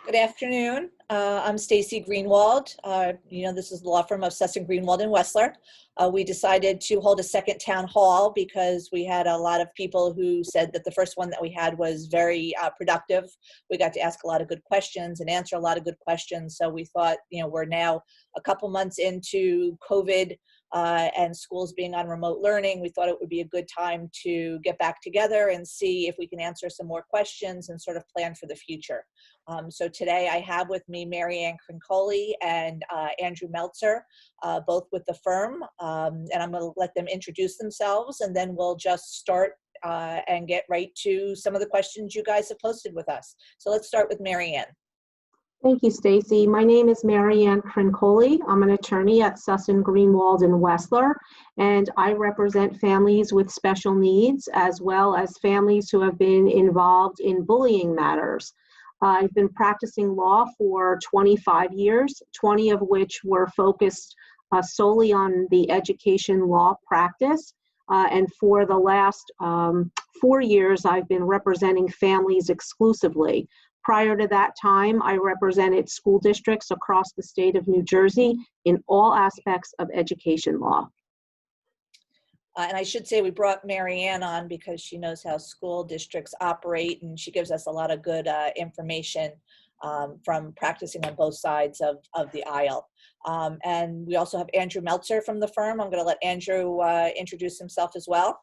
Good afternoon. I'm Stacy Greenwald. This is the law firm of Sesson Greenwald and Wessler. We decided to hold a second town hall because we had a lot of people who said that the first one that we had was very productive. We got to ask a lot of good questions and answer a lot of good questions. So we thought, we're now a couple months into COVID and schools being on remote learning. We thought it would be a good time to get back together and see if we can answer some more questions and sort of plan for the future. So today I have with me Mary Ann Crincoli and Andrew Meltzer, both with the firm, and I'm going to let them introduce themselves, and then we'll just start and get right to some of the questions you guys have posted with us. So let's start with Mary Ann. Thank you, Stacy. My name is Mary Ann Crincoli. I'm an attorney at Sesson Greenwald and Wessler, and I represent families with special needs as well as families who have been involved in bullying matters. I've been practicing law for 25 years, 20 of which were focused solely on the education law practice. And for the last 4 years, I've been representing families exclusively. Prior to that time, I represented school districts across the state of New Jersey in all aspects of education law. And I should say we brought Mary Ann on because she knows how school districts operate, and she gives us a lot of good information from practicing on both sides of the aisle. And we also have Andrew Meltzer from the firm. I'm going to let Andrew introduce himself as well.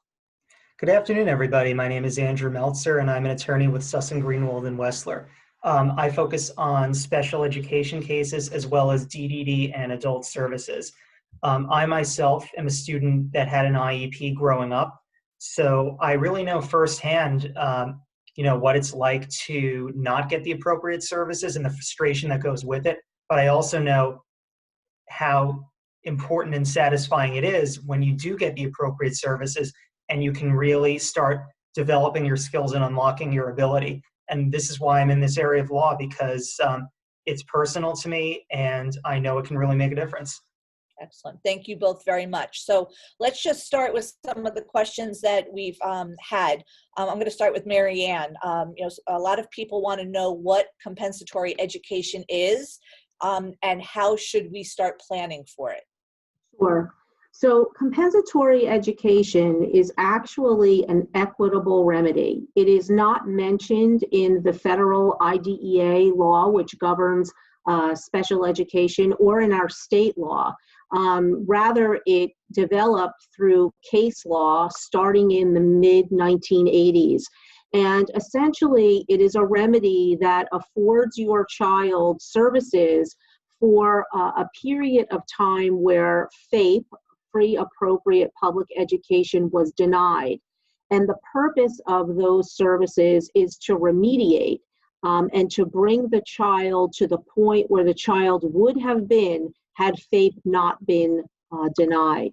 Good afternoon, everybody. My name is Andrew Meltzer, and I'm an attorney with Sesson Greenwald and Wessler. I focus on special education cases as well as DDD and adult services. I myself am a student that had an IEP growing up, so I really know firsthand, what it's like to not get the appropriate services and the frustration that goes with it. But I also know how important and satisfying it is when you do get the appropriate services and you can really start developing your skills and unlocking your ability. And this is why I'm in this area of law, because it's personal to me and I know it can really make a difference. Excellent. Thank you both very much. So let's just start with some of the questions that we've had. I'm going to start with Mary Ann. A lot of people want to know what compensatory education is and how should we start planning for it? Sure. So compensatory education is actually an equitable remedy. It is not mentioned in the federal IDEA law, which governs special education, or in our state law. Rather, it developed through case law starting in the mid-1980s. And essentially, it is a remedy that affords your child services for a period of time where FAPE, free appropriate public education, was denied. And the purpose of those services is to remediate and to bring the child to the point where the child would have been had FAPE not been denied.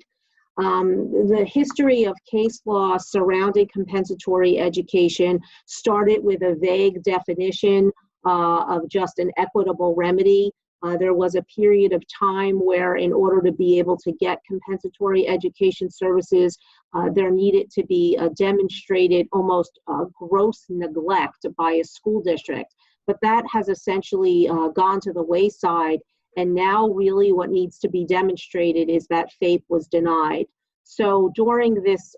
The history of case law surrounding compensatory education started with a vague definition of just an equitable remedy. There was a period of time where, in order to be able to get compensatory education services, there needed to be a demonstrated almost gross neglect by a school district. But that has essentially gone to the wayside. And now really what needs to be demonstrated is that FAPE was denied. So during this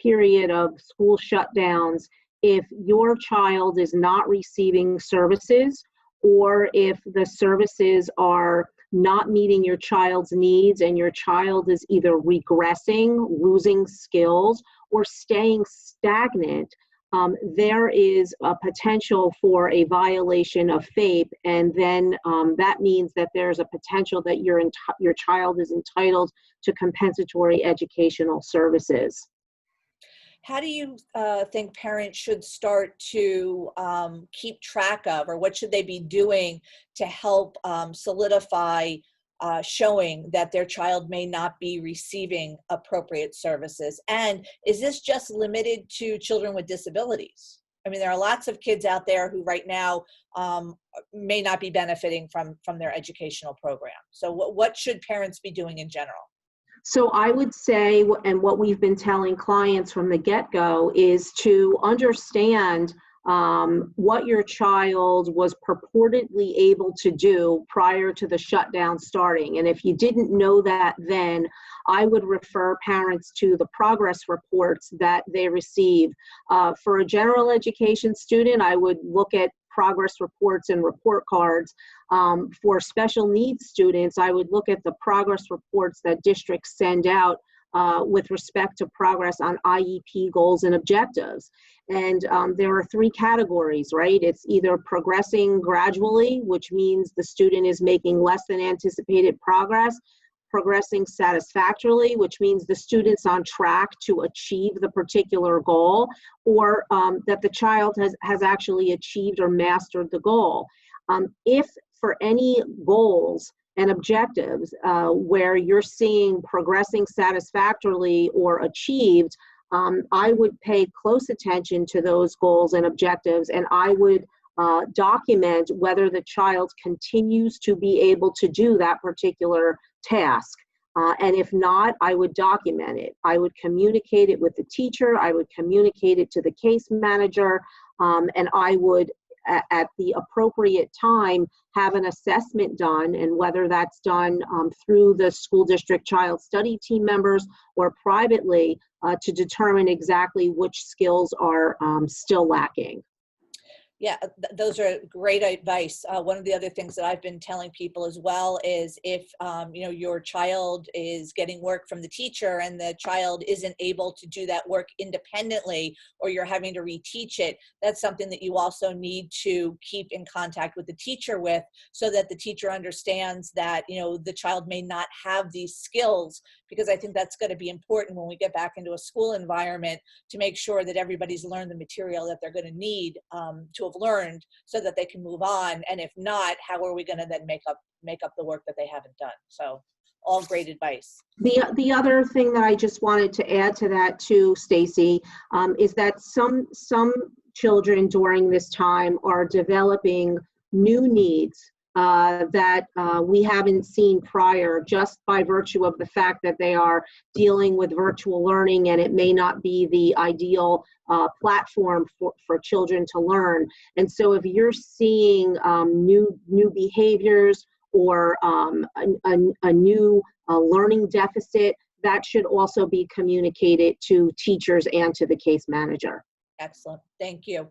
period of school shutdowns, if your child is not receiving services, or if the services are not meeting your child's needs and your child is either regressing, losing skills, or staying stagnant, there is a potential for a violation of FAPE, and then that means that there's a potential that your child is entitled to compensatory educational services. How do you think parents should start to keep track of, or what should they be doing to help solidify showing that their child may not be receiving appropriate services? And is this just limited to children with disabilities? I mean, there are lots of kids out there who right now may not be benefiting from their educational program. So what should parents be doing in general? So I would say, and what we've been telling clients from the get-go, is to understand what your child was purportedly able to do prior to the shutdown starting. And if you didn't know that then, I would refer parents to the progress reports that they receive. For a general education student, I would look at progress reports and report cards. For special needs students, I would look at the progress reports that districts send out with respect to progress on IEP goals and objectives. And there are three categories, right? It's either progressing gradually, which means the student is making less than anticipated progress, progressing satisfactorily, which means the student's on track to achieve the particular goal, or that the child has actually achieved or mastered the goal. If for any goals and objectives where you're seeing progressing satisfactorily or achieved, I would pay close attention to those goals and objectives, and I would document whether the child continues to be able to do that particular task. And if not, I would document it. I would communicate it with the teacher, I would communicate it to the case manager, and I would, at the appropriate time, have an assessment done, and whether that's done through the school district child study team members or privately, to determine exactly which skills are still lacking. Yeah, those are great advice. One of the other things that I've been telling people as well is if your child is getting work from the teacher and the child isn't able to do that work independently, or you're having to reteach it, that's something that you also need to keep in contact with the teacher with, so that the teacher understands that the child may not have these skills, because I think that's going to be important when we get back into a school environment, to make sure that everybody's learned the material that they're going to need to have learned, so that they can move on. And if not, how are we going to then make up the work that they haven't done? So all great advice. The other thing that I just wanted to add to that too, Stacy, is that some children during this time are developing new needs that we haven't seen prior, just by virtue of the fact that they are dealing with virtual learning, and it may not be the ideal platform for children to learn. And so if you're seeing new behaviors or a new learning deficit, that should also be communicated to teachers and to the case manager. Excellent, thank you.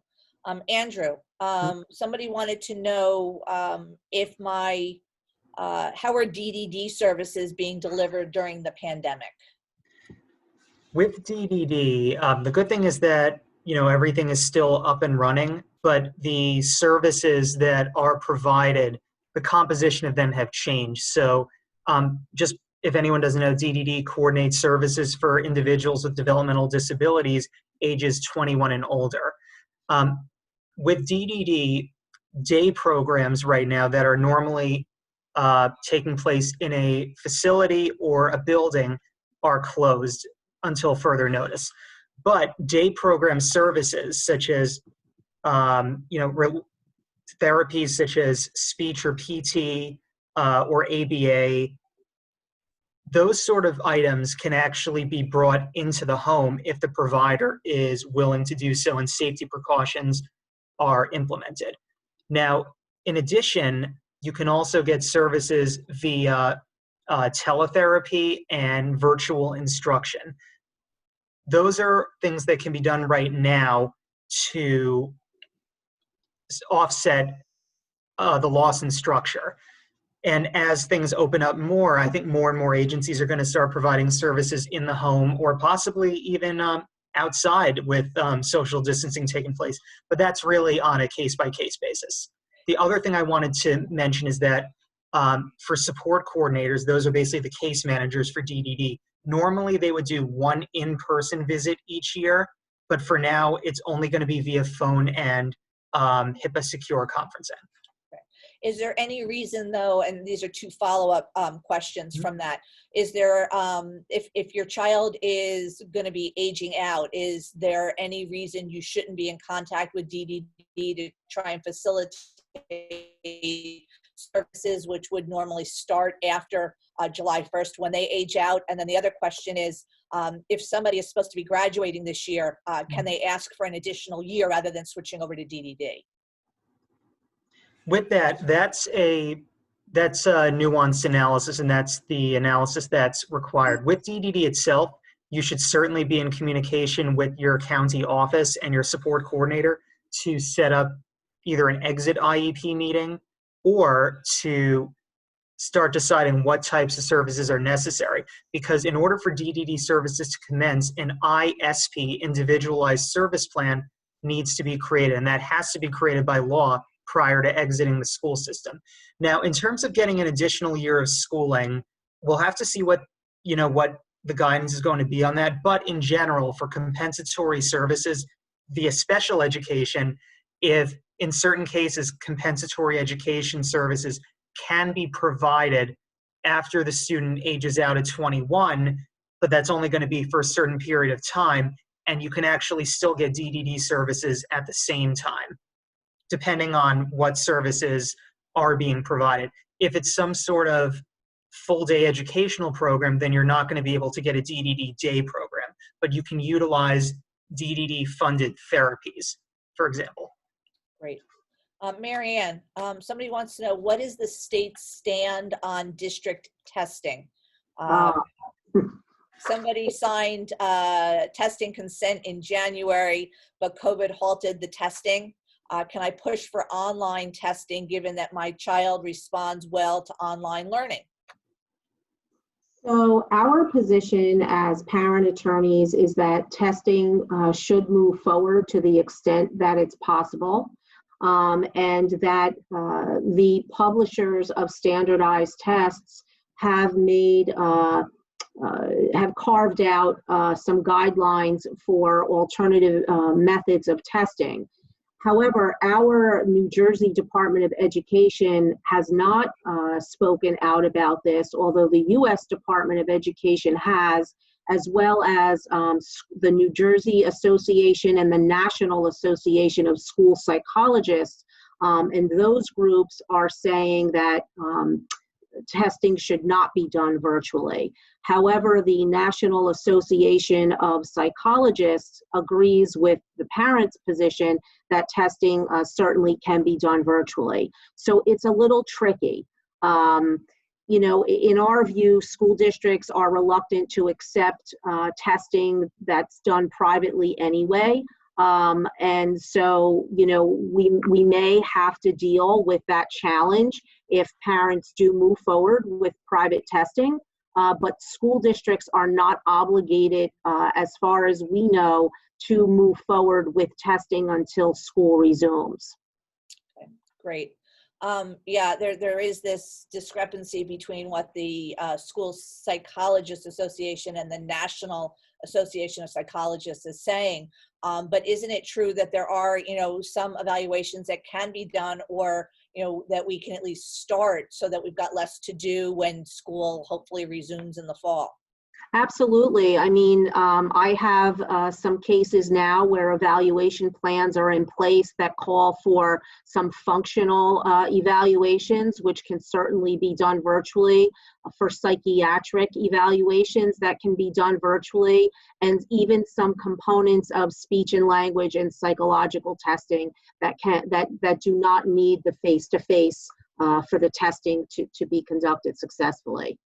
Andrew, somebody wanted to know if how are DDD services being delivered during the pandemic? With DDD, the good thing is that everything is still up and running, but the services that are provided, the composition of them have changed. So just if anyone doesn't know, DDD coordinates services for individuals with developmental disabilities ages 21 and older. With DDD, day programs right now that are normally taking place in a facility or a building are closed until further notice. But day program services such as therapies such as speech or PT or ABA, those sort of items can actually be brought into the home if the provider is willing to do so and safety precautions are implemented. Now, in addition, you can also get services via teletherapy and virtual instruction. Those are things that can be done right now to offset the loss in structure. And as things open up more, I think more and more agencies are going to start providing services in the home, or possibly even outside with social distancing taking place. But that's really on a case-by-case basis. The other thing I wanted to mention is that for support coordinators, those are basically the case managers for DDD. Normally, they would do one in-person visit each year, but for now, it's only going to be via phone and HIPAA secure conferencing. Is there any reason though, and these are two follow-up questions from that, is there, if your child is going to be aging out, is there any reason you shouldn't be in contact with DDD to try and facilitate services, which would normally start after July 1st when they age out? And then the other question is, if somebody is supposed to be graduating this year, can they ask for an additional year rather than switching over to DDD? With that, that's a nuanced analysis, and that's the analysis that's required. With DDD itself, you should certainly be in communication with your county office and your support coordinator to set up either an exit IEP meeting or to start deciding what types of services are necessary. Because in order for DDD services to commence, an ISP, individualized service plan, needs to be created, and that has to be created by law prior to exiting the school system. Now, in terms of getting an additional year of schooling, we'll have to see what the guidance is going to be on that. But in general, for compensatory services via special education, if in certain cases compensatory education services can be provided after the student ages out at 21, but that's only going to be for a certain period of time, and you can actually still get DDD services at the same time, depending on what services are being provided. If it's some sort of full-day educational program, then you're not going to be able to get a DDD day program, but you can utilize DDD-funded therapies, for example. Great. Mary Ann, somebody wants to know, what is the state's stand on district testing? Somebody signed testing consent in January, but COVID halted the testing. Can I push for online testing given that my child responds well to online learning? So our position as parent attorneys is that testing should move forward to the extent that it's possible, and that the publishers of standardized tests have made have carved out some guidelines for alternative methods of testing. However, our New Jersey Department of Education has not spoken out about this, although the U.S. Department of Education has, as well as the New Jersey Association and the National Association of School Psychologists. And those groups are saying that testing should not be done virtually. However, the National Association of Psychologists agrees with the parents' position that testing certainly can be done virtually. So it's a little tricky. You know, in our view, school districts are reluctant to accept testing that's done privately anyway. And so, you know, we may have to deal with that challenge if parents do move forward with private testing. But school districts are not obligated, as far as we know, to move forward with testing until school resumes. Okay, great. Yeah, there is this discrepancy between what the School Psychologists Association and the National Association of Psychologists is saying. But isn't it true that there are, you know, some evaluations that can be done, or, you know, that we can at least start so that we've got less to do when school hopefully resumes in the fall? Absolutely. I mean, I have some cases now where evaluation plans are in place that call for some functional evaluations, which can certainly be done virtually, for psychiatric evaluations that can be done virtually, and even some components of speech and language and psychological testing that do not need the face-to-face for the testing to be conducted successfully.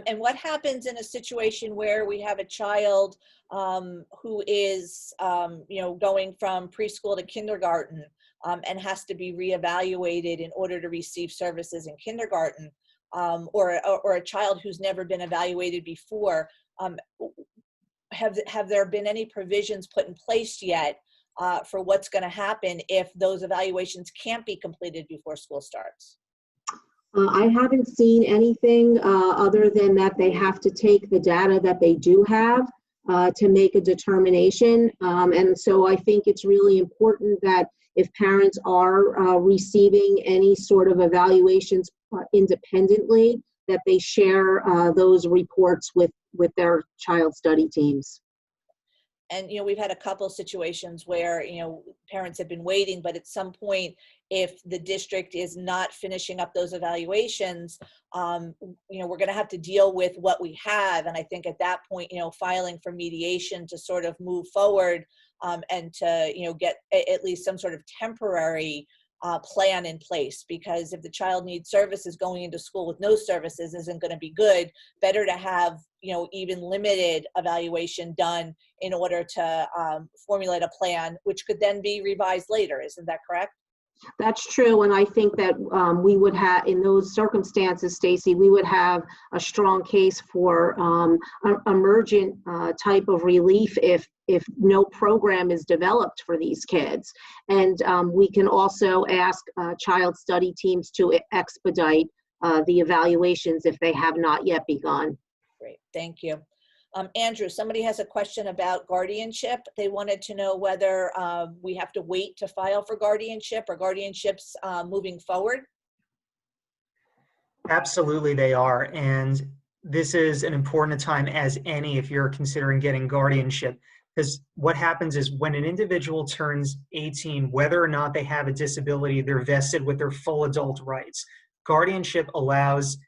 And what happens in a situation where we have a child who is, you know, going from preschool to kindergarten and has to be reevaluated in order to receive services in kindergarten, or a child who's never been evaluated before? Have there been any provisions put in place yet for what's going to happen if those evaluations can't be completed before school starts? I haven't seen anything other than that they have to take the data that they do have to make a determination. And so I think it's really important that if parents are receiving any sort of evaluations independently, that they share those reports with their child study teams. And, we've had a couple situations where, parents have been waiting, but at some point, if the district is not finishing up those evaluations, we're going to have to deal with what we have. And I think at that point, filing for mediation to sort of move forward and to, get at least some sort of temporary plan in place, because if the child needs services, going into school with no services isn't going to be good. Better to have, even limited evaluation done in order to formulate a plan, which could then be revised later. Isn't that correct? That's true, and I think that we would have, in those circumstances, Stacy, we would have a strong case for emergent type of relief if no program is developed for these kids. And we can also ask child study teams to expedite the evaluations if they have not yet begun. Great, thank you. Andrew, somebody has a question about guardianship. They wanted to know whether we have to wait to file for guardianship or guardianships moving forward. Absolutely, they are. And this is an important time as any if you're considering getting guardianship. Because what happens is when an individual turns 18, whether or not they have a disability, they're vested with their full adult rights. Guardianship allows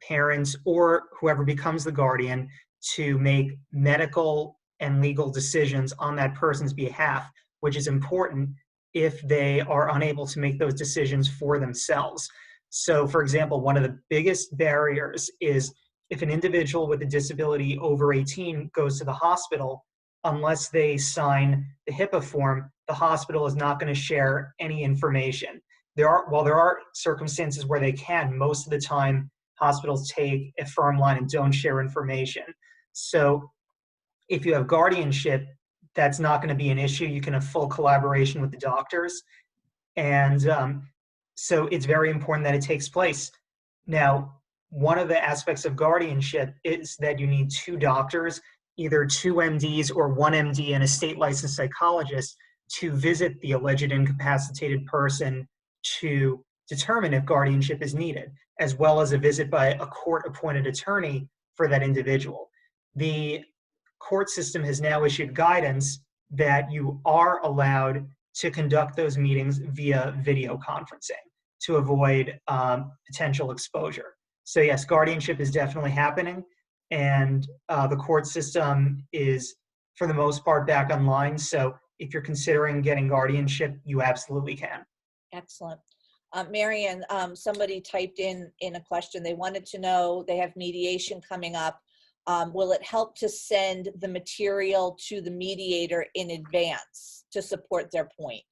parents or whoever becomes the guardian to make medical and legal decisions on that person's behalf, which is important if they are unable to make those decisions for themselves. So, for example, one of the biggest barriers is if an individual with a disability over 18 goes to the hospital, unless they sign the HIPAA form, the hospital is not going to share any information. While there are circumstances where they can, most of the time hospitals take a firm line and don't share information. So if you have guardianship, that's not going to be an issue. You can have full collaboration with the doctors. And so it's very important that it takes place. Now, one of the aspects of guardianship is that you need two doctors, either two MDs or one MD and a state licensed psychologist, to visit the alleged incapacitated person to determine if guardianship is needed, as well as a visit by a court-appointed attorney for that individual. The court system has now issued guidance that you are allowed to conduct those meetings via video conferencing to avoid potential exposure. So yes, guardianship is definitely happening, and the court system is, for the most part, back online. So if you're considering getting guardianship, you absolutely can. Excellent. Marian, somebody typed in a question. They wanted to know, they have mediation coming up. Will it help to send the material to the mediator in advance to support their point?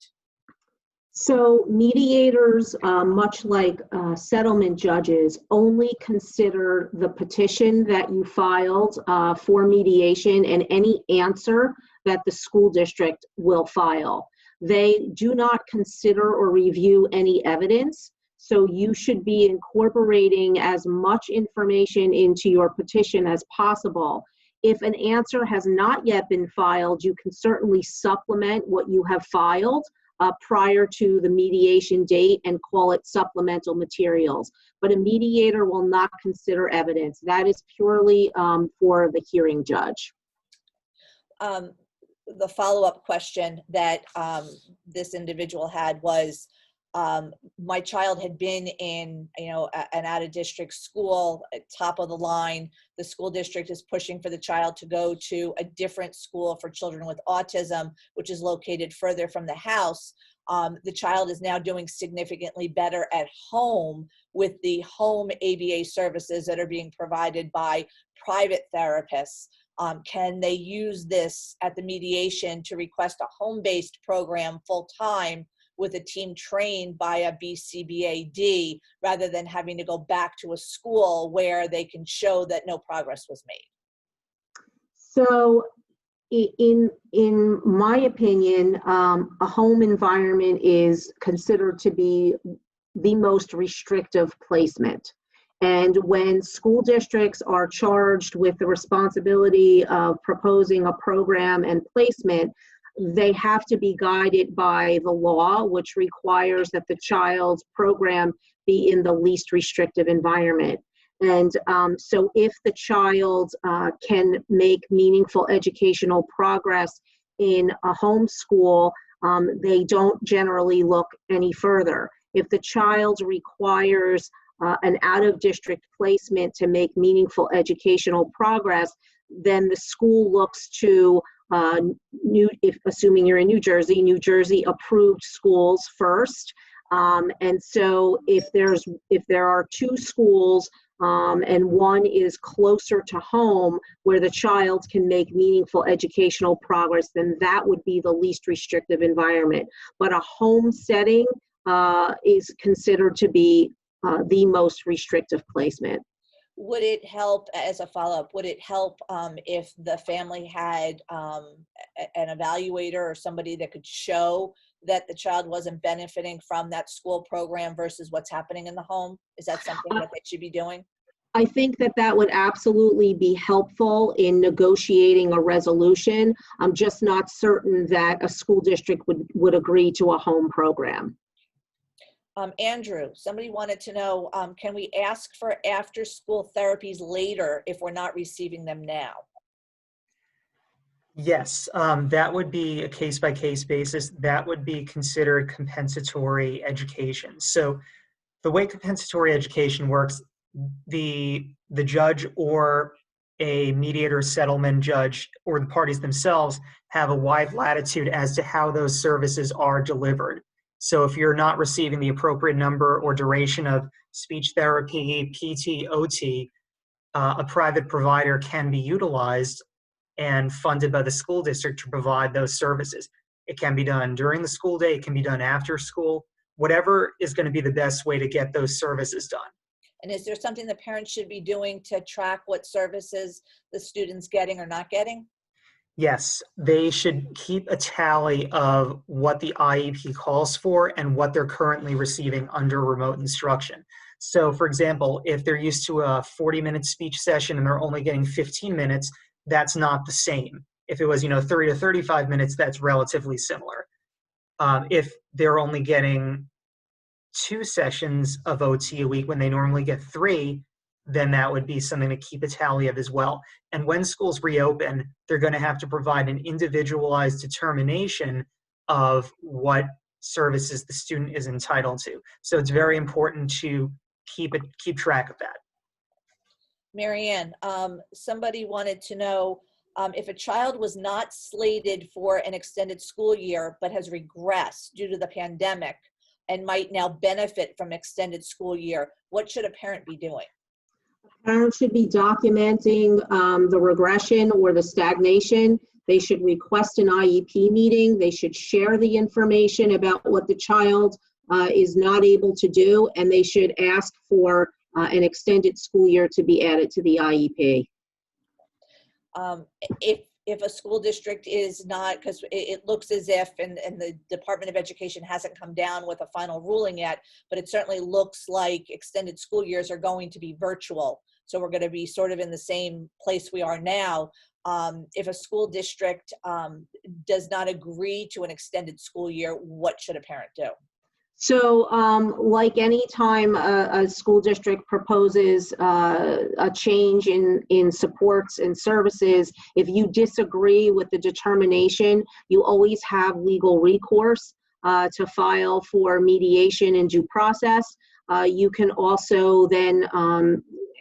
So mediators, much like settlement judges, only consider the petition that you filed for mediation and any answer that the school district will file. They do not consider or review any evidence. So you should be incorporating as much information into your petition as possible. If an answer has not yet been filed, you can certainly supplement what you have filed prior to the mediation date and call it supplemental materials. But a mediator will not consider evidence. That is purely for the hearing judge. The follow-up question that this individual had was, my child had been in, an out-of-district school, at top of the line. The school district is pushing for the child to go to a different school for children with autism, which is located further from the house. The child is now doing significantly better at home with the home ABA services that are being provided by private therapists. Can they use this at the mediation to request a home-based program full-time with a team trained by a BCBAD rather than having to go back to a school where they can show that no progress was made? So in my opinion, a home environment is considered to be the most restrictive placement. And when school districts are charged with the responsibility of proposing a program and placement, they have to be guided by the law, which requires that the child's program be in the least restrictive environment. And so if the child can make meaningful educational progress in a homeschool, they don't generally look any further. If the child requires an out-of-district placement to make meaningful educational progress, then the school looks to assuming you're in New Jersey approved schools first. And so if there are two schools and one is closer to home where the child can make meaningful educational progress, then that would be the least restrictive environment. But a home setting is considered to be the most restrictive placement. Would it help, as a follow-up, would it help if the family had an evaluator or somebody that could show that the child wasn't benefiting from that school program versus what's happening in the home? Is that something that they should be doing? I think that would absolutely be helpful in negotiating a resolution. I'm just not certain that a school district would agree to a home program. Andrew, somebody wanted to know, can we ask for after-school therapies later if we're not receiving them now? Yes, that would be a case-by-case basis. That would be considered compensatory education. So the way compensatory education works, the judge or a mediator settlement judge or the parties themselves have a wide latitude as to how those services are delivered. So if you're not receiving the appropriate number or duration of speech therapy, PT, OT, a private provider can be utilized and funded by the school district to provide those services. It can be done during the school day, it can be done after school, whatever is going to be the best way to get those services done. And is there something the parents should be doing to track what services the student's getting or not getting? Yes, they should keep a tally of what the IEP calls for and what they're currently receiving under remote instruction. So for example, if they're used to a 40-minute speech session and they're only getting 15 minutes, that's not the same. If it was, 30 to 35 minutes, that's relatively similar. If they're only getting 2 sessions of OT a week when they normally get 3, then that would be something to keep a tally of as well. And when schools reopen, they're going to have to provide an individualized determination of what services the student is entitled to. So it's very important to keep track of that. Marianne, somebody wanted to know if a child was not slated for an extended school year but has regressed due to the pandemic and might now benefit from extended school year, what should a parent be doing? Parents should be documenting the regression or the stagnation. They should request an IEP meeting. They should share the information about what the child is not able to do, and they should ask for an extended school year to be added to the IEP. If a school district is not, because it looks as if, and the Department of Education hasn't come down with a final ruling yet, but it certainly looks like extended school years are going to be virtual. So we're going to be sort of in the same place we are now. If a school district does not agree to an extended school year, what should a parent do? So like any time a school district proposes a change in supports and services, if you disagree with the determination, you always have legal recourse to file for mediation and due process. You can also then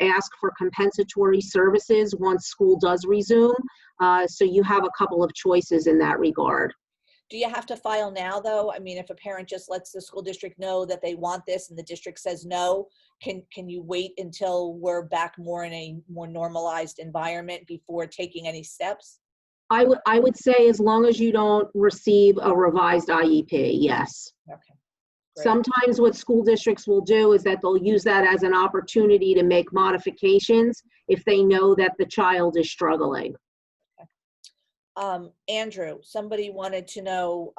ask for compensatory services once school does resume. So you have a couple of choices in that regard. Do you have to file now, though? I mean, if a parent just lets the school district know that they want this and the district says no, can you wait until we're back more in a more normalized environment before taking any steps? I would say as long as you don't receive a revised IEP, yes. Okay. Great. Sometimes what school districts will do is that they'll use that as an opportunity to make modifications if they know that the child is struggling. Andrew, somebody wanted to know,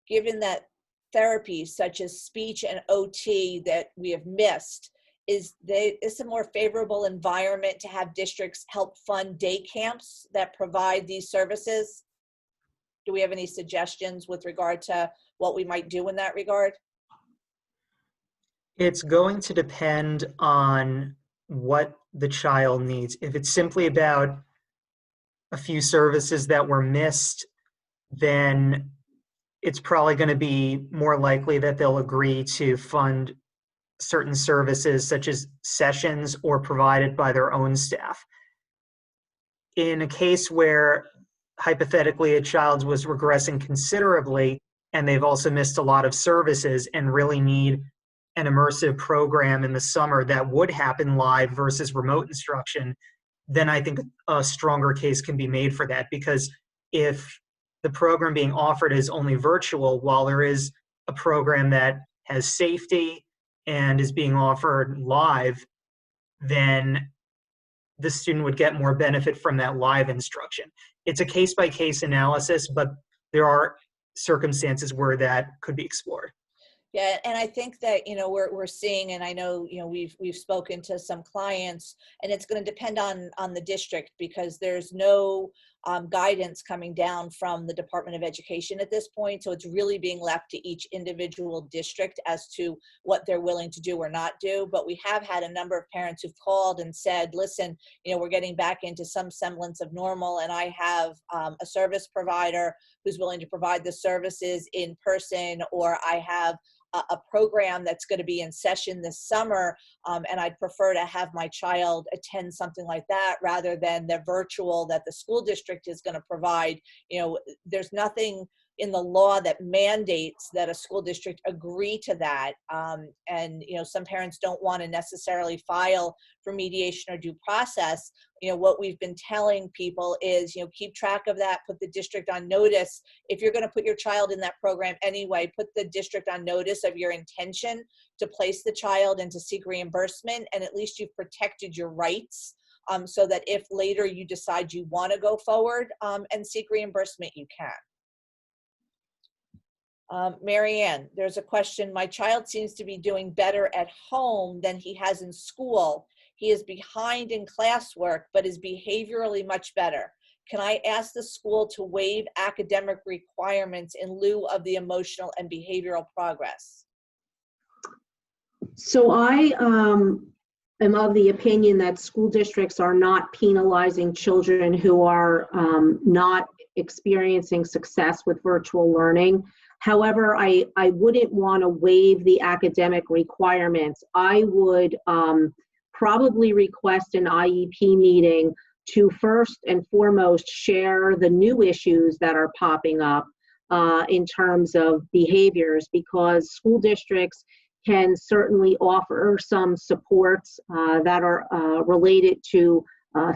given that therapies such as speech and OT that we have missed, is a more favorable environment to have districts help fund day camps that provide these services? Do we have any suggestions with regard to what we might do in that regard? It's going to depend on what the child needs. If it's simply about a few services that were missed, then it's probably going to be more likely that they'll agree to fund certain services such as sessions or provided by their own staff. In a case where hypothetically a child was regressing considerably and they've also missed a lot of services and really need an immersive program in the summer that would happen live versus remote instruction, then I think a stronger case can be made for that. Because if the program being offered is only virtual, while there is a program that has safety and is being offered live, then the student would get more benefit from that live instruction. It's a case-by-case analysis, but there are circumstances where that could be explored. Yeah, and I think that, you know, we're seeing, and I know, you know, we've spoken to some clients, and it's going to depend on the district, because there's no guidance coming down from the Department of Education at this point. So it's really being left to each individual district as to what they're willing to do or not do. But we have had a number of parents who've called and said, listen, you know, we're getting back into some semblance of normal, and I have a service provider who's willing to provide the services in person, or I have a program that's going to be in session this summer, and I'd prefer to have my child attend something like that rather than the virtual that the school district is going to provide. You know, there's nothing in the law that mandates that a school district agree to that. And, you know, some parents don't want to necessarily file for mediation or due process. You know, what we've been telling people is, you know, keep track of that, put the district on notice. If you're going to put your child in that program anyway, put the district on notice of your intention to place the child and to seek reimbursement, and at least you've protected your rights, so that if later you decide you want to go forward and seek reimbursement, you can. Marianne, there's a question. My child seems to be doing better at home than he has in school. He is behind in classwork, but is behaviorally much better. Can I ask the school to waive academic requirements in lieu of the emotional and behavioral progress? So I am of the opinion that school districts are not penalizing children who are not experiencing success with virtual learning. However, I wouldn't want to waive the academic requirements. I would probably request an IEP meeting to first and foremost share the new issues that are popping up in terms of behaviors, because school districts can certainly offer some supports that are related to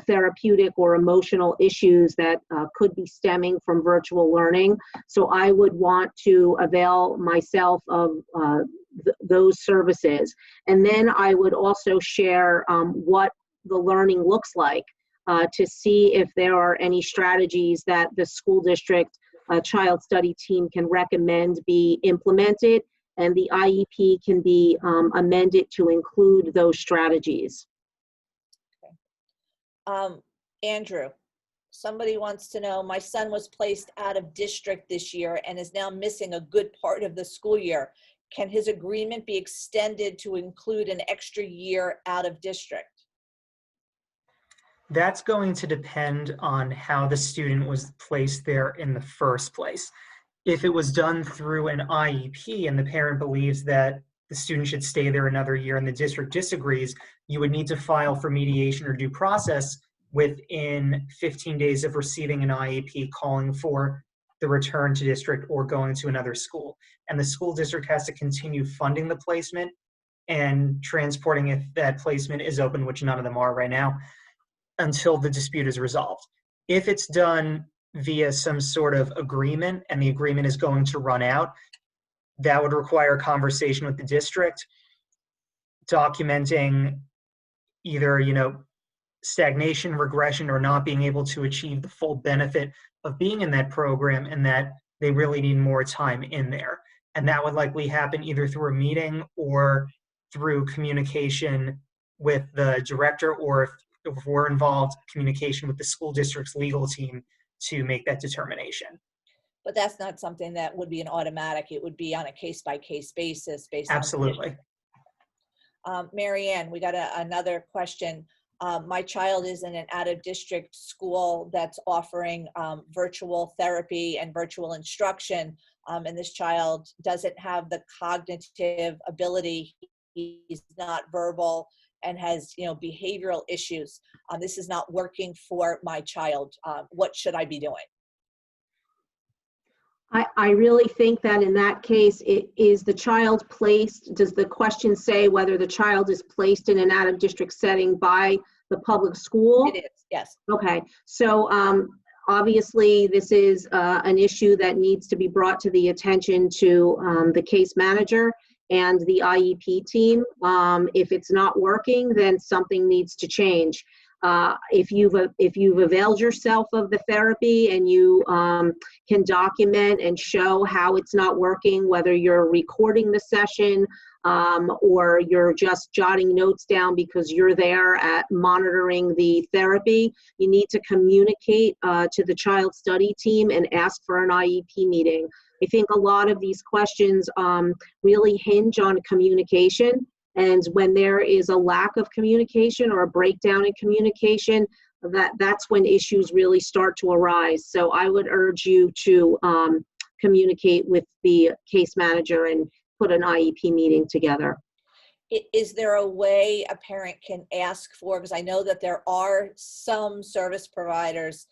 therapeutic or emotional issues that could be stemming from virtual learning. So I would want to avail myself of those services. And then I would also share what the learning looks like to see if there are any strategies that the school district child study team can recommend be implemented, and the IEP can be amended to include those strategies. Andrew, somebody wants to know, my son was placed out of district this year and is now missing a good part of the school year. Can his agreement be extended to include an extra year out of district? That's going to depend on how the student was placed there in the first place. If it was done through an IEP and the parent believes that the student should stay there another year and the district disagrees, you would need to file for mediation or due process within 15 days of receiving an IEP calling for the return to district or going to another school. And the school district has to continue funding the placement and transporting if that placement is open, which none of them are right now, until the dispute is resolved. If it's done via some sort of agreement and the agreement is going to run out, that would require a conversation with the district, documenting either, you know, stagnation, regression, or not being able to achieve the full benefit of being in that program, and that they really need more time in there. And that would likely happen either through a meeting or through communication with the director, or if we're involved, communication with the school district's legal team to make that determination. But that's not something that would be an automatic. It would be on a case-by-case basis based Absolutely. on Marianne, we got another question. My child is in an out-of-district school that's offering virtual therapy and virtual instruction, and this child doesn't have the cognitive ability. He's not verbal and has, behavioral issues. This is not working for my child. What should I be doing? I really think that in that case, is the child placed, does the question say whether the child is placed in an out-of-district setting by the public school? It is, yes. Okay, so obviously this is an issue that needs to be brought to the attention to the case manager and the IEP team. If it's not working, then something needs to change. If you've availed yourself of the therapy and you can document and show how it's not working, whether you're recording the session or you're just jotting notes down because you're there at monitoring the therapy, you need to communicate to the child study team and ask for an IEP meeting. I think a lot of these questions really hinge on communication. And when there is a lack of communication or a breakdown in communication, that's when issues really start to arise. So I would urge you to communicate with the case manager and put an IEP meeting together. Is there a way a parent can ask for, because I know that there are some service providers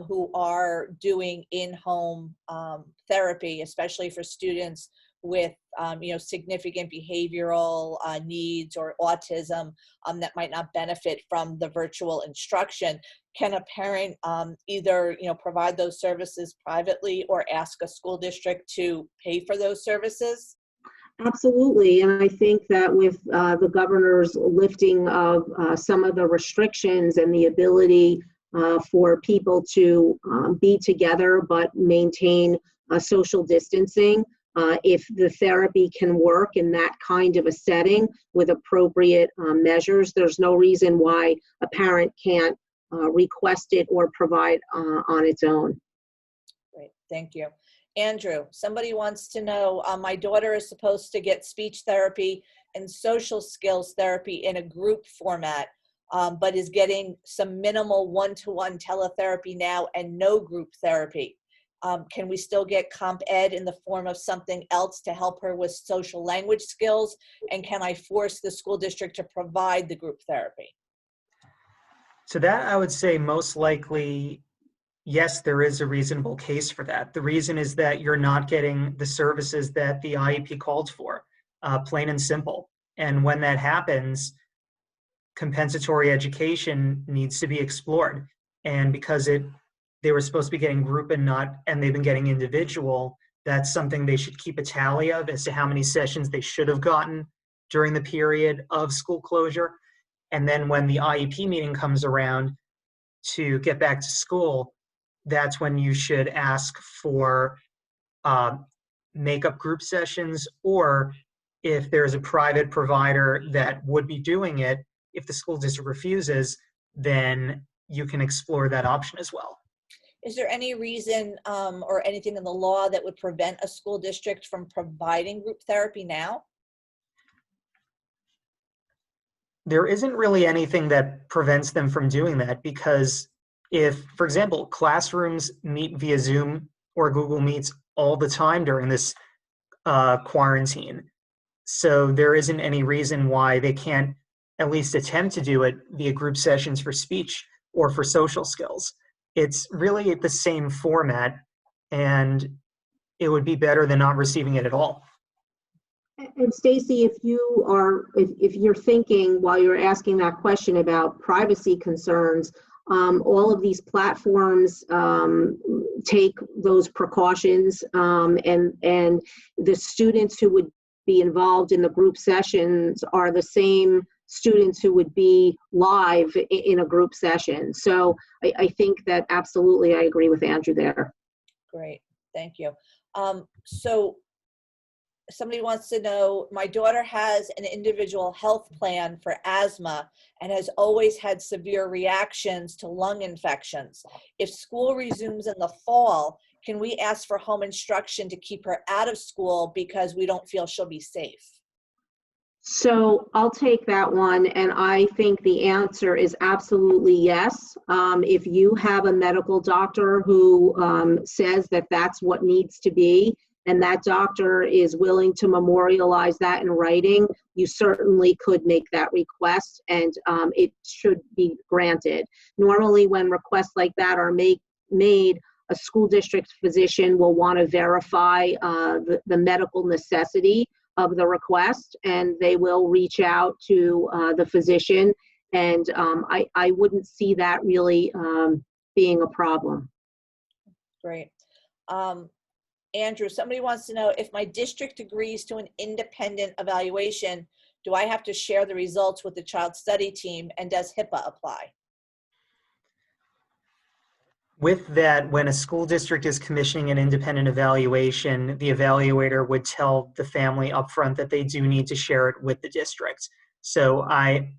who are doing in-home therapy, especially for students with significant behavioral needs or autism that might not benefit from the virtual instruction. Can a parent either provide those services privately or ask a school district to pay for those services? Absolutely, and I think that with the governor's lifting of some of the restrictions and the ability for people to be together but maintain social distancing, if the therapy can work in that kind of a setting with appropriate measures, there's no reason why a parent can't request it or provide on its own. Great, thank you. Andrew, somebody wants to know, my daughter is supposed to get speech therapy and social skills therapy in a group format, but is getting some minimal one-to-one teletherapy now and no group therapy. Can we still get comp ed in the form of something else to help her with social language skills? And can I force the school district to provide the group therapy? So that I would say most likely, yes, there is a reasonable case for that. The reason is that you're not getting the services that the IEP called for, plain and simple. And when that happens, compensatory education needs to be explored. And because they were supposed to be getting group and they've been getting individual, that's something they should keep a tally of as to how many sessions they should have gotten during the period of school closure. And then when the IEP meeting comes around to get back to school, that's when you should ask for make-up group sessions, or if there's a private provider that would be doing it, if the school district refuses, then you can explore that option as well. Is there any reason or anything in the law that would prevent a school district from providing group therapy now? There isn't really anything that prevents them from doing that, because if, for example, classrooms meet via Zoom or Google Meets all the time during this quarantine, so there isn't any reason why they can't at least attempt to do it via group sessions for speech or for social skills. It's really the same format, and it would be better than not receiving it at all. And Stacy, if you're thinking while you're asking that question about privacy concerns, all of these platforms take those precautions, and the students who would be involved in the group sessions are the same students who would be live in a group session. So I think that absolutely I agree with Andrew there. Great, thank you. So somebody wants to know, my daughter has an individual health plan for asthma and has always had severe reactions to lung infections. If school resumes in the fall, can we ask for home instruction to keep her out of school because we don't feel she'll be safe? So I'll take that one, and I think the answer is absolutely yes. If you have a medical doctor who says that that's what needs to be, and that doctor is willing to memorialize that in writing, you certainly could make that request, and it should be granted. Normally, when requests like that are made, a school district physician will want to verify the medical necessity of the request, and they will reach out to the physician, and I wouldn't see that really being a problem. Great. Andrew, somebody wants to know, if my district agrees to an independent evaluation, do I have to share the results with the child study team, and does HIPAA apply? With that, when a school district is commissioning an independent evaluation, the evaluator would tell the family upfront that they do need to share it with the district. So I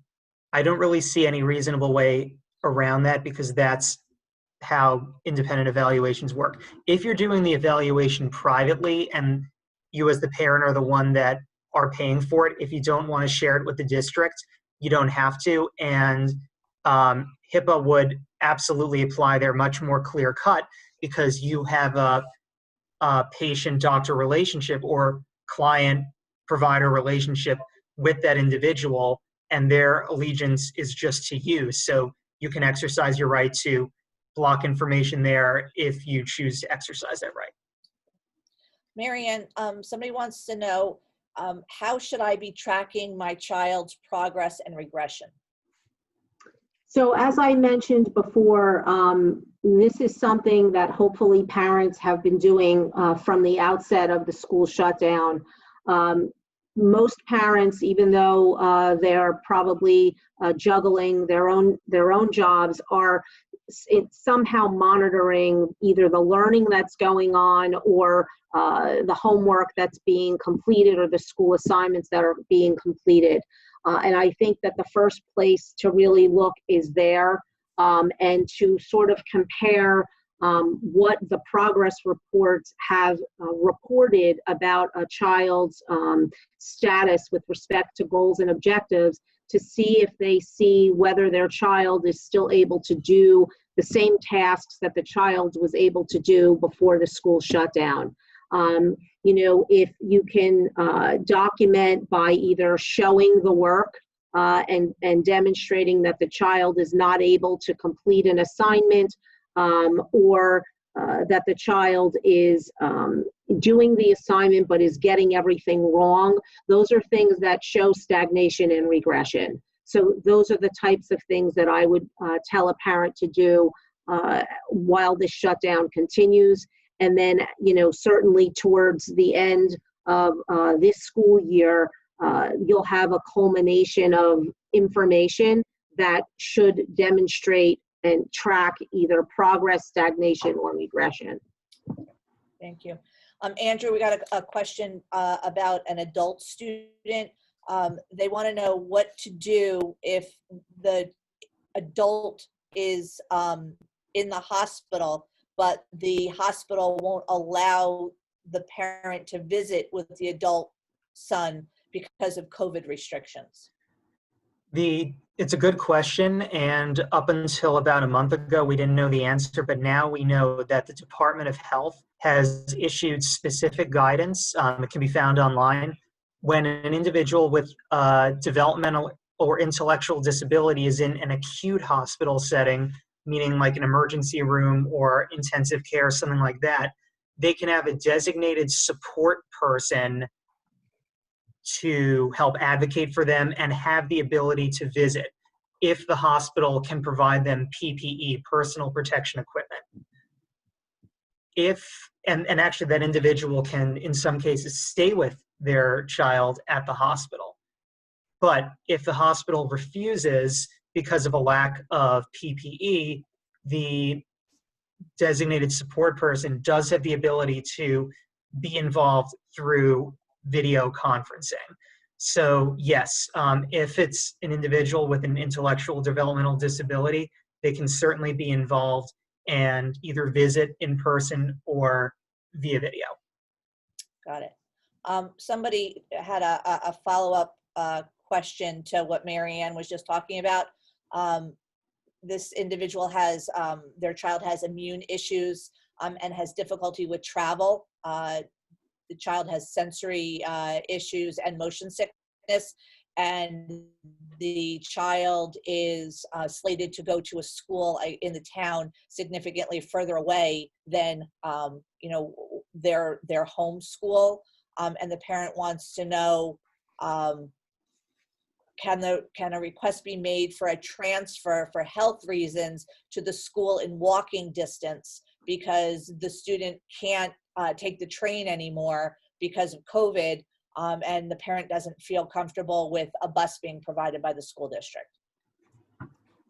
don't really see any reasonable way around that, because that's how independent evaluations work. If you're doing the evaluation privately and you as the parent are the one that are paying for it, if you don't want to share it with the district, you don't have to. And HIPAA would absolutely apply there, much more clear cut, because you have a patient-doctor relationship or client-provider relationship with that individual, and their allegiance is just to you. So you can exercise your right to block information there if you choose to exercise that right. Marianne, somebody wants to know, how should I be tracking my child's progress and regression? So as I mentioned before, this is something that hopefully parents have been doing from the outset of the school shutdown. Most parents, even though they're probably juggling their own jobs, are somehow monitoring either the learning that's going on, or the homework that's being completed, or the school assignments that are being completed. And I think that the first place to really look is there, and to sort of compare what the progress reports have reported about a child's status with respect to goals and objectives, to see if they see whether their child is still able to do the same tasks that the child was able to do before the school shutdown. If you can document by either showing the work and demonstrating that the child is not able to complete an assignment, or that the child is doing the assignment but is getting everything wrong, those are things that show stagnation and regression. So those are the types of things that I would tell a parent to do while this shutdown continues. And then, certainly towards the end of this school year, you'll have a culmination of information that should demonstrate and track either progress, stagnation, or regression. Thank you. Andrew, we got a question about an adult student. They want to know what to do if the adult is in the hospital, but the hospital won't allow the parent to visit with the adult son because of COVID restrictions. It's a good question, and up until about a month ago, we didn't know the answer, but now we know that the Department of Health has issued specific guidance. It can be found online. When an individual with developmental or intellectual disability is in an acute hospital setting, meaning like an emergency room or intensive care, something like that, they can have a designated support person to help advocate for them and have the ability to visit if the hospital can provide them PPE, personal protection equipment. And actually that individual can, in some cases, stay with their child at the hospital. But if the hospital refuses because of a lack of PPE, the designated support person does have the ability to be involved through video conferencing. So yes, if it's an individual with an intellectual developmental disability, they can certainly be involved and either visit in person or via video. Got it. Somebody had a follow-up question to what Mary Ann was just talking about. This individual has, their child has immune issues and has difficulty with travel. The child has sensory issues and motion sickness, and the child is slated to go to a school in the town significantly further away than their home school, and the parent wants to know, can a request be made for a transfer for health reasons to the school in walking distance, because the student can't take the train anymore because of COVID, and the parent doesn't feel comfortable with a bus being provided by the school district.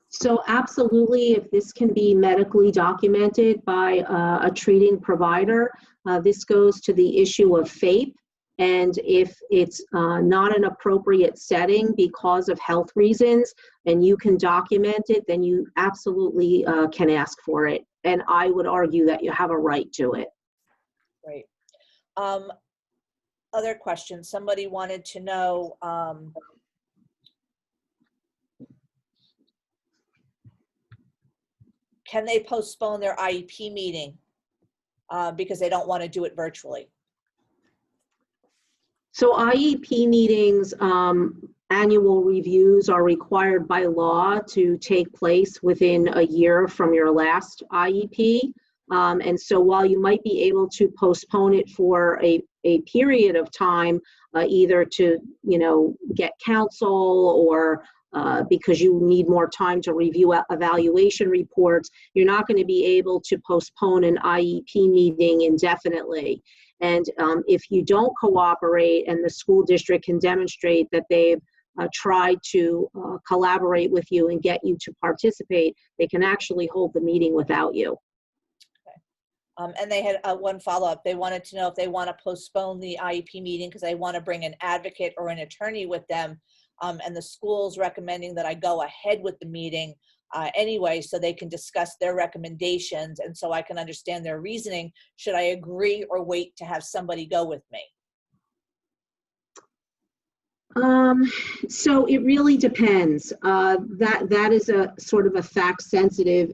So absolutely, if this can be medically documented by a treating provider, this goes to the issue of FAPE. And if it's not an appropriate setting because of health reasons, and you can document it, then you absolutely can ask for it. And I would argue that you have a right to it. Great. Other questions? Somebody wanted to know, can they postpone their IEP meeting because they don't want to do it virtually? So IEP meetings, annual reviews are required by law to take place within a year from your last IEP. And so while you might be able to postpone it for a period of time, either to, get counsel or because you need more time to review evaluation reports, you're not going to be able to postpone an IEP meeting indefinitely. And if you don't cooperate and the school district can demonstrate that they've tried to collaborate with you and get you to participate, they can actually hold the meeting without you. Okay. And they had one follow-up. They wanted to know if they want to postpone the IEP meeting because they want to bring an advocate or an attorney with them. And the school's recommending that I go ahead with the meeting anyway, so they can discuss their recommendations and so I can understand their reasoning. Should I agree or wait to have somebody go with me? So it really depends. That is a sort of a fact-sensitive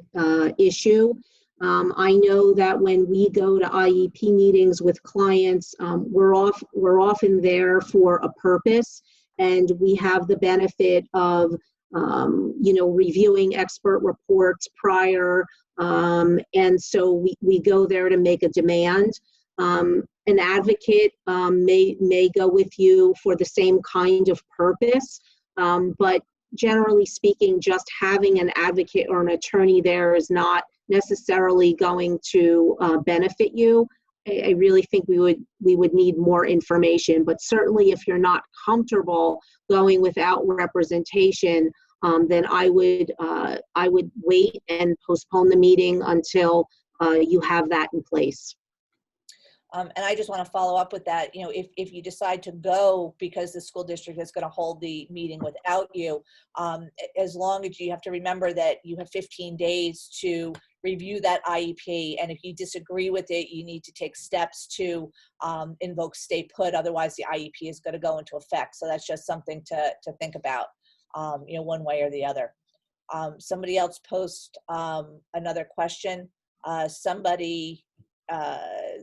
issue. I know that when we go to IEP meetings with clients, we're often there for a purpose, and we have the benefit of reviewing expert reports prior, and so we go there to make a demand. An advocate may go with you for the same kind of purpose, but generally speaking, just having an advocate or an attorney there is not necessarily going to benefit you. I really think we would need more information, but certainly if you're not comfortable going without representation, then I would wait and postpone the meeting until you have that in place. And I just want to follow up with that. If you decide to go because the school district is going to hold the meeting without you, as long as you have to remember that you have 15 days to review that IEP. And if you disagree with it, you need to take steps to invoke stay put. Otherwise, the IEP is going to go into effect. So that's just something to think about, one way or the other. Somebody else posed another question.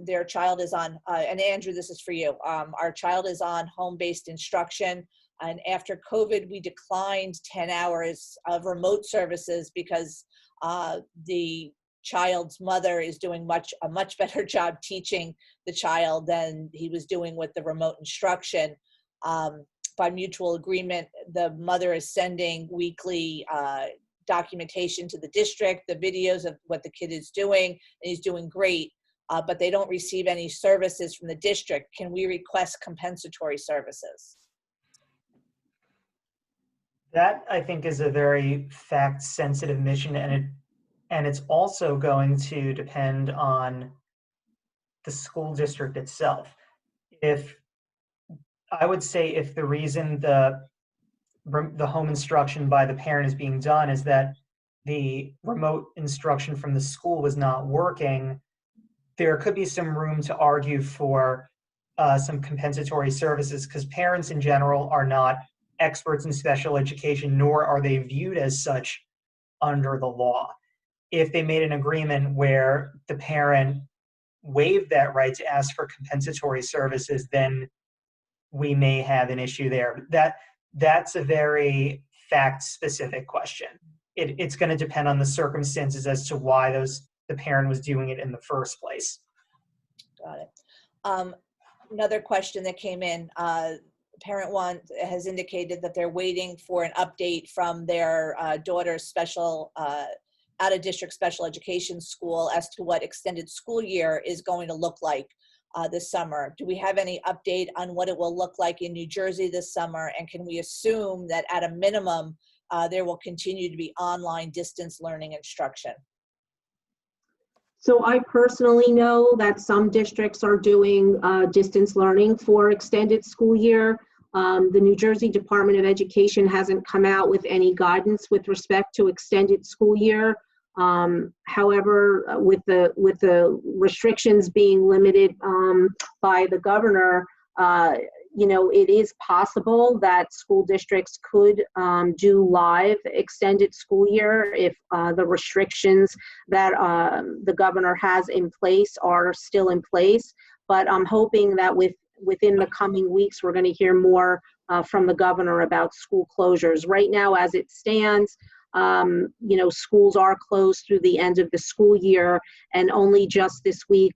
Their child is on, and Andrew, this is for you. Our child is on home-based instruction, and after COVID, we declined 10 hours of remote services because the child's mother is doing a much better job teaching the child than he was doing with the remote instruction. By mutual agreement, the mother is sending weekly documentation to the district, the videos of what the kid is doing, and he's doing great. But they don't receive any services from the district. Can we request compensatory services? That, I think, is a very fact-sensitive mission, and it's also going to depend on the school district itself. I would say if the reason the home instruction by the parent is being done is that the remote instruction from the school was not working, there could be some room to argue for some compensatory services, because parents in general are not experts in special education, nor are they viewed as such under the law. If they made an agreement where the parent waived that right to ask for compensatory services, then we may have an issue there. That's a very fact-specific question. It's going to depend on the circumstances as to why the parent was doing it in the first place. Got it. Another question that came in, parent one has indicated that they're waiting for an update from their daughter's special out-of-district special education school as to what extended school year is going to look like this summer. Do we have any update on what it will look like in New Jersey this summer? And can we assume that at a minimum, there will continue to be online distance learning instruction? So I personally know that some districts are doing distance learning for extended school year. The New Jersey Department of Education hasn't come out with any guidance with respect to extended school year. However, with the restrictions being limited by the governor, it is possible that school districts could do live extended school year if the restrictions that the governor has in place are still in place. But I'm hoping that within the coming weeks, we're going to hear more from the governor about school closures. Right now, as it stands, schools are closed through the end of the school year, and only just this week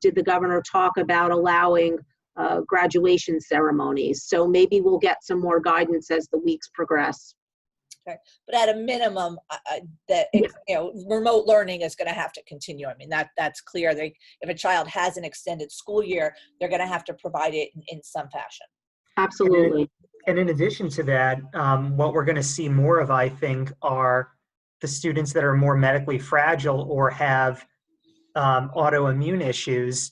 did the governor talk about allowing graduation ceremonies. So maybe we'll get some more guidance as the weeks progress. Okay, but at a minimum, remote learning is going to have to continue. I mean, that's clear. If a child has an extended school year, they're going to have to provide it in some fashion. Absolutely. And in addition to that, what we're going to see more of, I think, are the students that are more medically fragile or have autoimmune issues.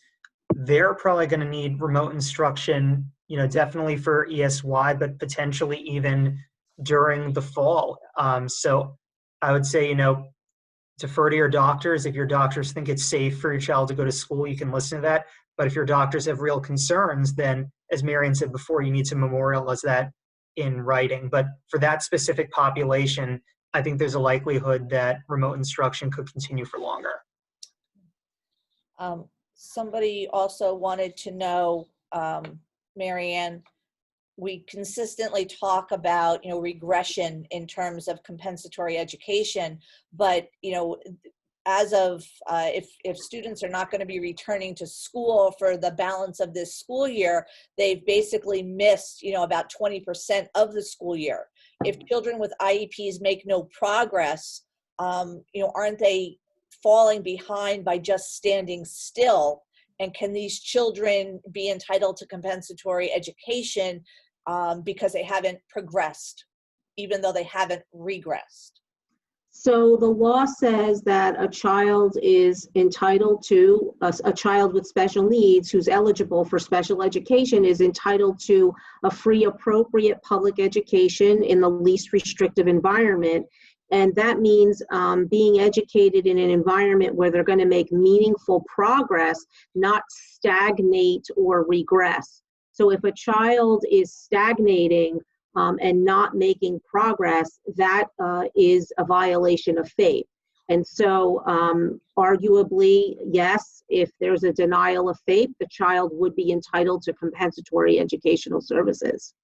They're probably going to need remote instruction, definitely for ESY, but potentially even during the fall. So I would say, defer to your doctors. If your doctors think it's safe for your child to go to school, you can listen to that. But if your doctors have real concerns, then, as Marian said before, you need to memorialize that in writing. But for that specific population, I think there's a likelihood that remote instruction could continue for longer. Somebody also wanted to know, Marianne, we consistently talk about, regression in terms of compensatory education, but, as of if students are not going to be returning to school for the balance of this school year, they've basically missed, about 20% of the school year. If children with IEPs make no progress, aren't they falling behind by just standing still? And can these children be entitled to compensatory education because they haven't progressed, even though they haven't regressed? So the law says that a child is entitled to, a child with special needs who's eligible for special education is entitled to a free, appropriate public education in the least restrictive environment. And that means being educated in an environment where they're going to make meaningful progress, not stagnate or regress. So if a child is stagnating and not making progress, that is a violation of FAPE. And so arguably, yes, if there's a denial of FAPE, the child would be entitled to compensatory educational services.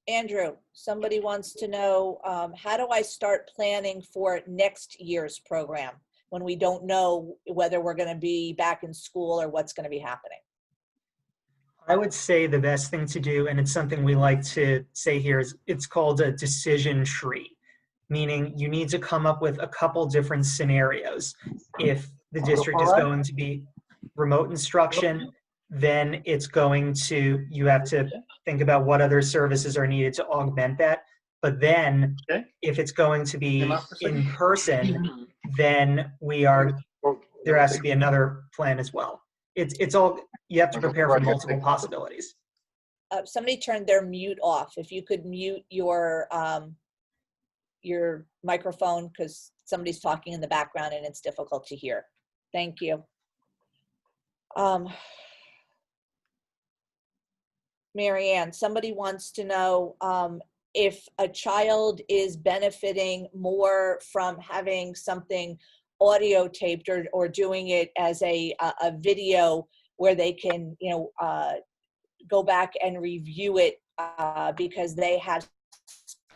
Andrew, somebody wants to know, how do I start planning for next year's program when we don't know whether we're going to be back in school or what's going to be happening? I would say the best thing to do, and it's something we like to say here, is it's called a decision tree, meaning you need to come up with a couple different scenarios. If the district is going to be remote instruction, then you have to think about what other services are needed to augment that. But then if it's going to be in person, then there has to be another plan as well. It's all, you have to prepare for multiple possibilities. Somebody turned their mute off. If you could mute your microphone, because somebody's talking in the background and it's difficult to hear. Thank you. Mary Ann, somebody wants to know if a child is benefiting more from having something audio taped or doing it as a video where they can, go back and review it because they have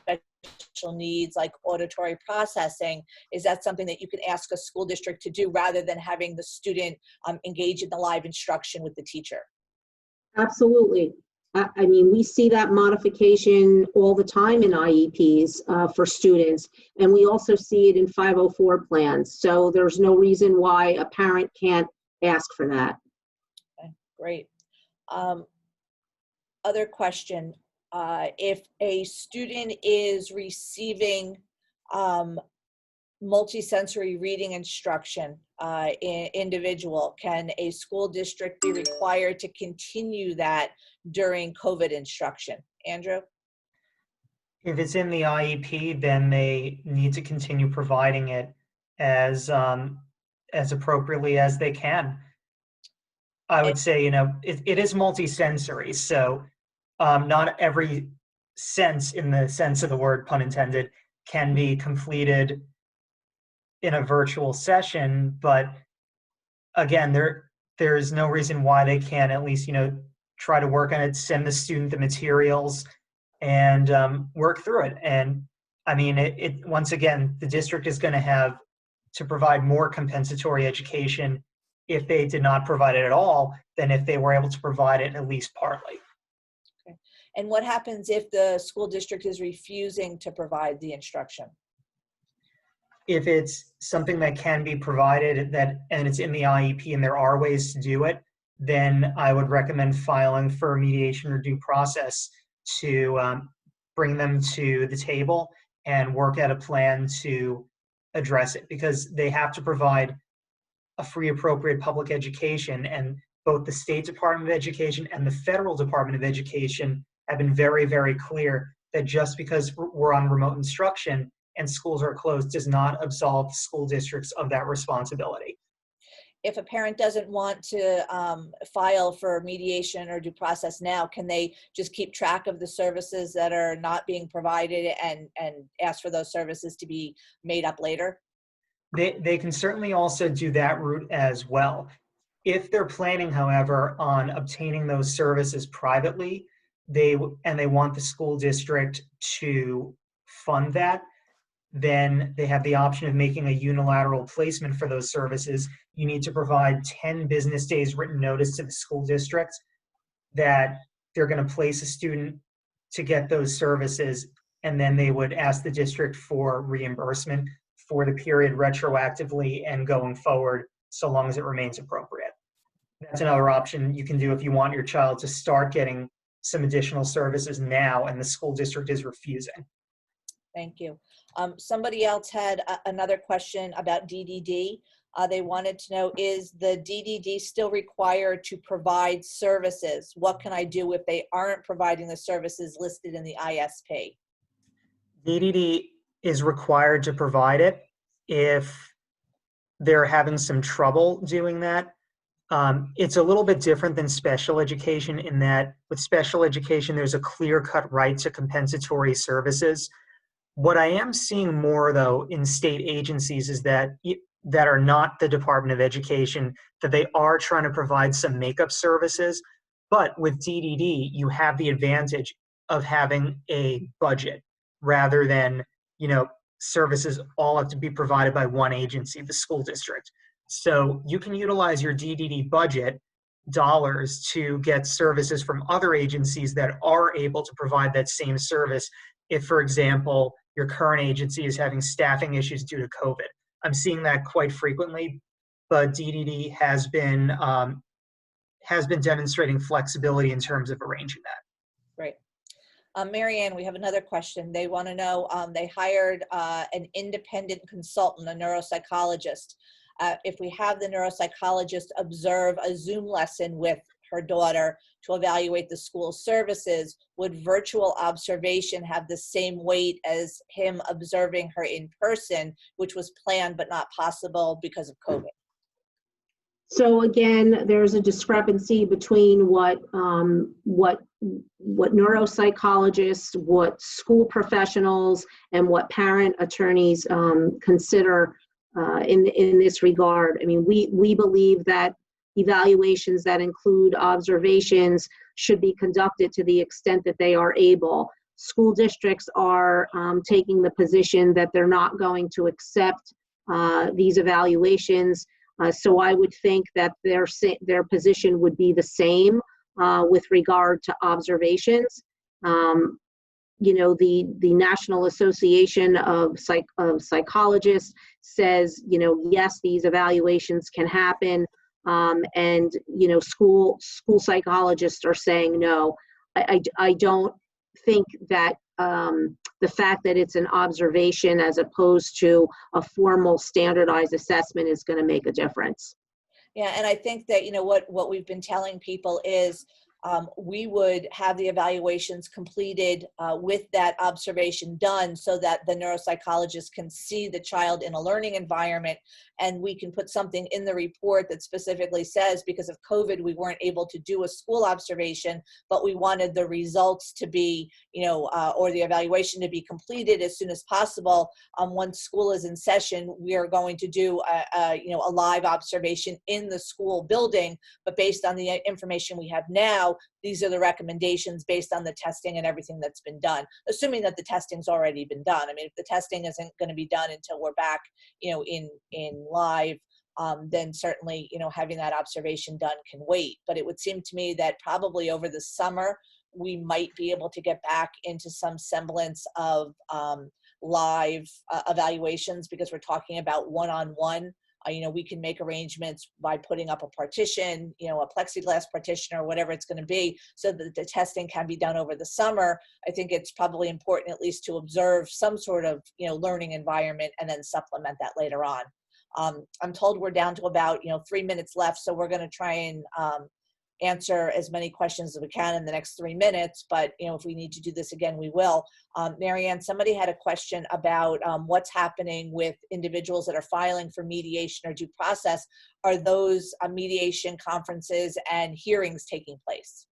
special needs like auditory processing. Is that something that you can ask a school district to do rather than having the student engage in the live instruction with the teacher? Absolutely. I mean, we see that modification all the time in IEPs for students, and we also see it in 504 plans. So there's no reason why a parent can't ask for that. Okay, great. Other question, if a student is receiving multisensory reading instruction individual, can a school district be required to continue that during COVID instruction? Andrew? If it's in the IEP, then they need to continue providing it as appropriately as they can. I would say, it is multisensory, so not every sense, in the sense of the word, pun intended, can be completed in a virtual session, but again, there is no reason why they can't at least, try to work on it, send the student the materials, and work through it. And I mean, it once again, the district is going to have to provide more compensatory education if they did not provide it at all than if they were able to provide it at least partly. Okay. And what happens if the school district is refusing to provide the instruction? If it's something that can be provided and it's in the IEP and there are ways to do it, then I would recommend filing for mediation or due process to bring them to the table and work out a plan to address it, because they have to provide a free, appropriate public education, and both the State Department of Education and the Federal Department of Education have been very, very clear that just because we're on remote instruction and schools are closed does not absolve school districts of that responsibility. If a parent doesn't want to file for mediation or due process now, can they just keep track of the services that are not being provided and ask for those services to be made up later? They can certainly also do that route as well. If they're planning, however, on obtaining those services privately, they want the school district to fund that, then they have the option of making a unilateral placement for those services. You need to provide 10 business days written notice to the school district that they're going to place a student to get those services, and then they would ask the district for reimbursement for the period retroactively and going forward, so long as it remains appropriate. That's another option you can do if you want your child to start getting some additional services now and the school district is refusing. Thank you. Somebody else had another question about DDD. They wanted to know, is the DDD still required to provide services? What can I do if they aren't providing the services listed in the ISP? DDD is required to provide it if they're having some trouble doing that. It's a little bit different than special education in that with special education, there's a clear-cut right to compensatory services. What I am seeing more, though, in state agencies is that are not the Department of Education, that they are trying to provide some makeup services. But with DDD, you have the advantage of having a budget rather than, services all have to be provided by one agency, the school district. So you can utilize your DDD budget dollars to get services from other agencies that are able to provide that same service. If, for example, your current agency is having staffing issues due to COVID. I'm seeing that quite frequently, but DDD has been demonstrating flexibility in terms of arranging that. Great. Mary Ann, we have another question. They want to know, they hired an independent consultant, a neuropsychologist. If we have the neuropsychologist observe a Zoom lesson with her daughter to evaluate the school services, would virtual observation have the same weight as him observing her in person, which was planned but not possible because of COVID? So again, there's a discrepancy between what neuropsychologists, what school professionals, and what parent attorneys consider in this regard. I mean, we believe that evaluations that include observations should be conducted to the extent that they are able. School districts are taking the position that they're not going to accept these evaluations. So I would think that their position would be the same with regard to observations. You know, the National Association of Psychologists says, you know, yes, these evaluations can happen, and you know, school psychologists are saying no. I don't think that the fact that it's an observation as opposed to a formal standardized assessment is going to make a difference. Yeah, and I think that, you know, what we've been telling people is we would have the evaluations completed with that observation done so that the neuropsychologist can see the child in a learning environment, and we can put something in the report that specifically says, because of COVID, we weren't able to do a school observation, but we wanted the results to be, you know, or the evaluation to be completed as soon as possible. Once school is in session, we are going to do you know, a live observation in the school building, but based on the information we have now, these are the recommendations based on the testing and everything that's been done, assuming that the testing's already been done. I mean, if the testing isn't going to be done until we're back, you know, in live, then certainly, you know, having that observation done can wait. But it would seem to me that probably over the summer, we might be able to get back into some semblance of live evaluations, because we're talking about one-on-one. You know, we can make arrangements by putting up a partition, you know, a plexiglass partition or whatever it's going to be, so that the testing can be done over the summer. I think it's probably important at least to observe some sort of, you know, learning environment and then supplement that later on. I'm told we're down to about, you know, 3 minutes left, so we're going to try and answer as many questions as we can in the next 3 minutes, but you know, if we need to do this again, we will. Marianne, somebody had a question about what's happening with individuals that are filing for mediation or due process. Are those mediation conferences and hearings taking place?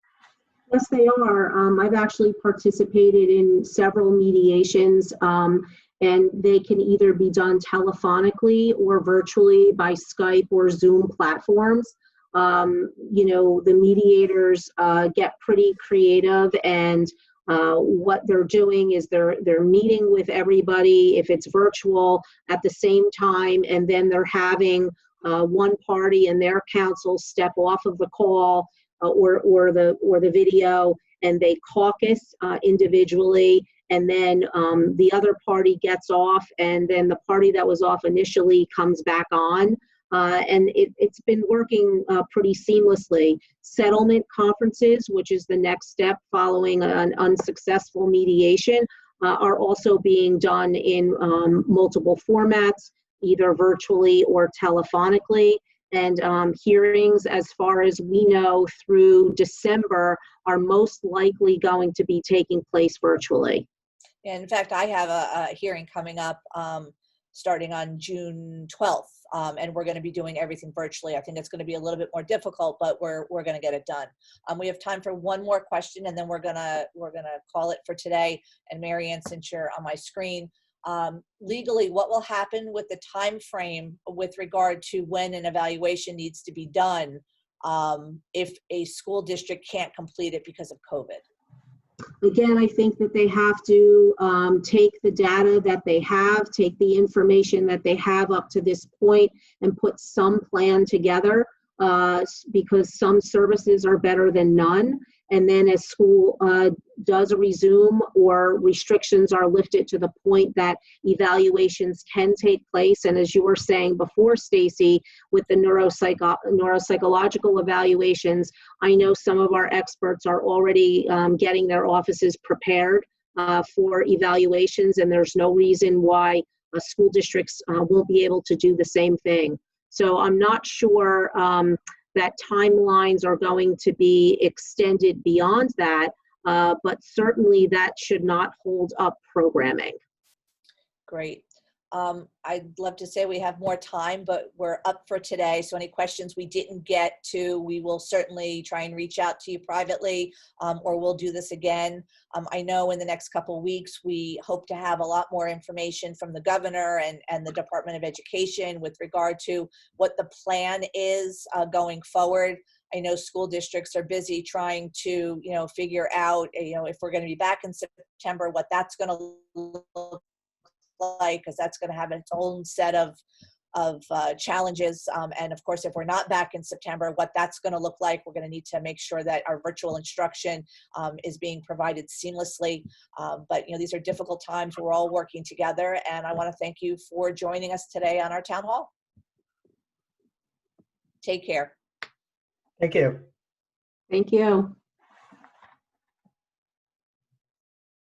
Yes, they are. I've actually participated in several mediations, and they can either be done telephonically or virtually by Skype or Zoom platforms. You know, the mediators get pretty creative, and what they're doing is they're meeting with everybody, if it's virtual, at the same time, and then they're having one party and their counsel step off of the call or the video, and they caucus individually, and then the other party gets off, and then the party that was off initially comes back on. And it's been working pretty seamlessly. Settlement conferences, which is the next step following an unsuccessful mediation, are also being done in multiple formats, either virtually or telephonically. And hearings, as far as we know, through December, are most likely going to be taking place virtually. And in fact, I have a hearing coming up starting on June 12th. And we're going to be doing everything virtually. I think it's going to be a little bit more difficult, but we're going to get it done. We have time for one more question, and then we're gonna call it for today. And Marianne, since you're on my screen, legally, what will happen with the time frame with regard to when an evaluation needs to be done if a school district can't complete it because of COVID? Again, I think that they have to take the data that they have, take the information that they have up to this point, and put some plan together, because some services are better than none. And then as school does resume or restrictions are lifted to the point that evaluations can take place, and as you were saying before, Stacy, with the neuropsychological evaluations, I know some of our experts are already getting their offices prepared for evaluations, and there's no reason why school districts won't be able to do the same thing. So I'm not sure that timelines are going to be extended beyond that, but certainly that should not hold up programming. Great. I'd love to say we have more time, but we're up for today. So any questions we didn't get to, we will certainly try and reach out to you privately, or we'll do this again. I know in the next couple of weeks, we hope to have a lot more information from the governor and the Department of Education with regard to what the plan is going forward. I know school districts are busy trying to, figure out, if we're going to be back in September, what that's going to look like, because that's going to have its own set of challenges. And of course, if we're not back in September, what that's going to look like, we're going to need to make sure that our virtual instruction is being provided seamlessly. But these are difficult times. We're all working together, and I want to thank you for joining us today on our town hall. Take care. Thank you. Thank you.